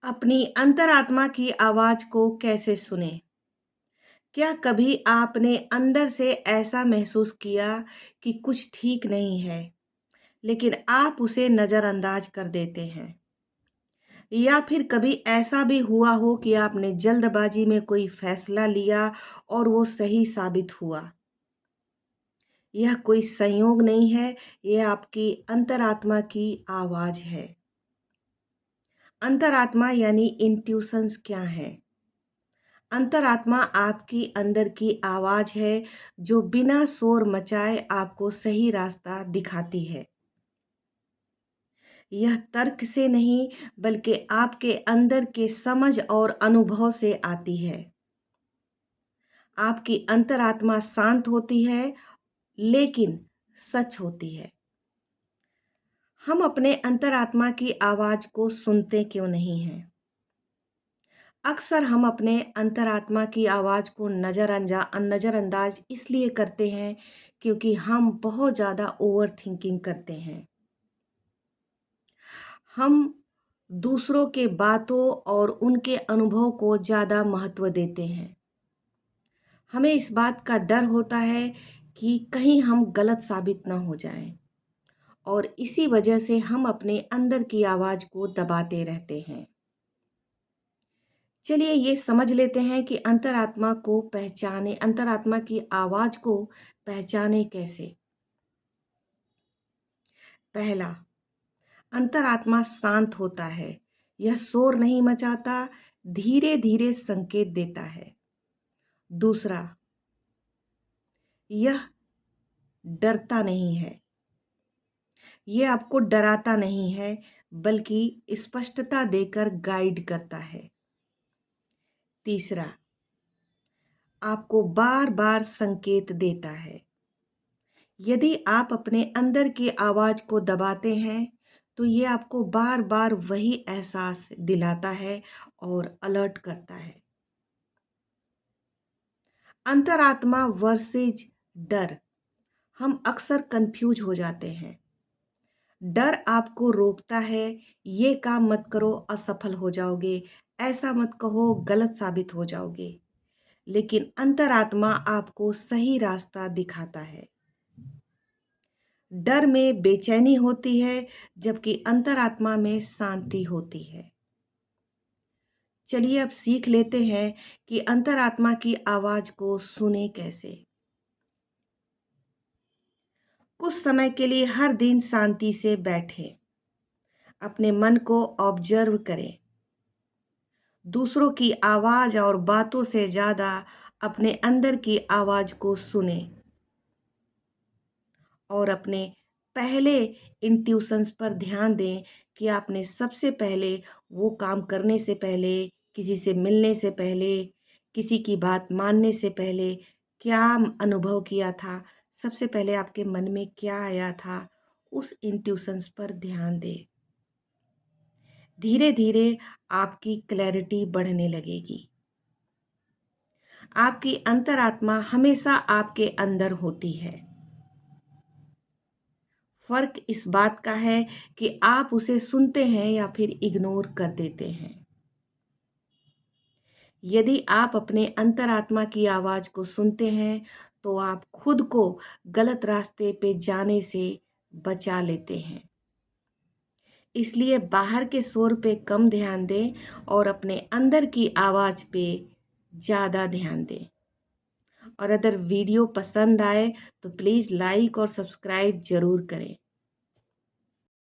अपनी अंतरात्मा की आवाज को कैसे सुने? क्या कभी आपने अंदर से ऐसा महसूस किया कि कुछ ठीक नहीं है, लेकिन आप उसे नज़रअंदाज कर देते हैं? या फिर कभी ऐसा भी हुआ हो कि आपने जल्दबाजी में कोई फैसला लिया और वो सही साबित हुआ? यह कोई संयोग नहीं है, यह आपकी अंतरात्मा की आवाज़ है। अंतरात्मा यानी इंट्यूशंस क्या है? अंतरात्मा आपकी अंदर की आवाज है जो बिना शोर मचाए आपको सही रास्ता दिखाती है। यह तर्क से नहीं बल्कि आपके अंदर के समझ और अनुभव से आती है। आपकी अंतरात्मा शांत होती है लेकिन सच होती है। हम अपने अंतरात्मा की आवाज को सुनते क्यों नहीं हैं? अक्सर हम अपने अंतरात्मा की आवाज़ को नज़रअंदाज इसलिए करते हैं क्योंकि हम बहुत ज़्यादा ओवरथिंकिंग करते हैं। हम दूसरों के बातों और उनके अनुभव को ज़्यादा महत्व देते हैं। हमें इस बात का डर होता है कि कहीं हम गलत साबित ना हो जाएं और इसी वजह से हम अपने अंदर की आवाज़ को दबाते रहते हैं। चलिए ये समझ लेते हैं कि अंतरात्मा की आवाज को पहचाने कैसे। पहला, अंतरात्मा शांत होता है। यह शोर नहीं मचाता, धीरे धीरे संकेत देता है। दूसरा, यह डरता नहीं है। यह आपको डराता नहीं है बल्कि स्पष्टता देकर गाइड करता है। तीसरा, आपको बार बार संकेत देता है। यदि आप अपने अंदर की आवाज को दबाते हैं तो ये आपको बार बार वही एहसास दिलाता है और अलर्ट करता है। अंतरात्मा वर्सेज डर, हम अक्सर कंफ्यूज हो जाते हैं। डर आपको रोकता है, ये काम मत करो असफल हो जाओगे, ऐसा मत कहो गलत साबित हो जाओगे। लेकिन अंतरात्मा आपको सही रास्ता दिखाता है। डर में बेचैनी होती है जबकि अंतरात्मा में शांति होती है। चलिए अब सीख लेते हैं कि अंतरात्मा की आवाज को सुने कैसे। कुछ समय के लिए हर दिन शांति से बैठें, अपने मन को ऑब्जर्व करें। दूसरों की आवाज और बातों से ज्यादा अपने अंदर की आवाज को सुने और अपने पहले इंट्यूशंस पर ध्यान दें कि आपने सबसे पहले वो काम करने से पहले, किसी से मिलने से पहले, किसी की बात मानने से पहले क्या अनुभव किया था, सबसे पहले आपके मन में क्या आया था, उस इंट्यूशंस पर ध्यान दें। धीरे धीरे आपकी क्लैरिटी बढ़ने लगेगी। आपकी अंतरात्मा हमेशा आपके अंदर होती है। फर्क इस बात का है कि आप उसे सुनते हैं या फिर इग्नोर कर देते हैं। यदि आप अपने अंतरात्मा की आवाज को सुनते हैं तो आप खुद को गलत रास्ते पे जाने से बचा लेते हैं। इसलिए बाहर के शोर पे कम ध्यान दें और अपने अंदर की आवाज पे ज़्यादा ध्यान दें। और अगर वीडियो पसंद आए तो प्लीज़ लाइक और सब्सक्राइब ज़रूर करें।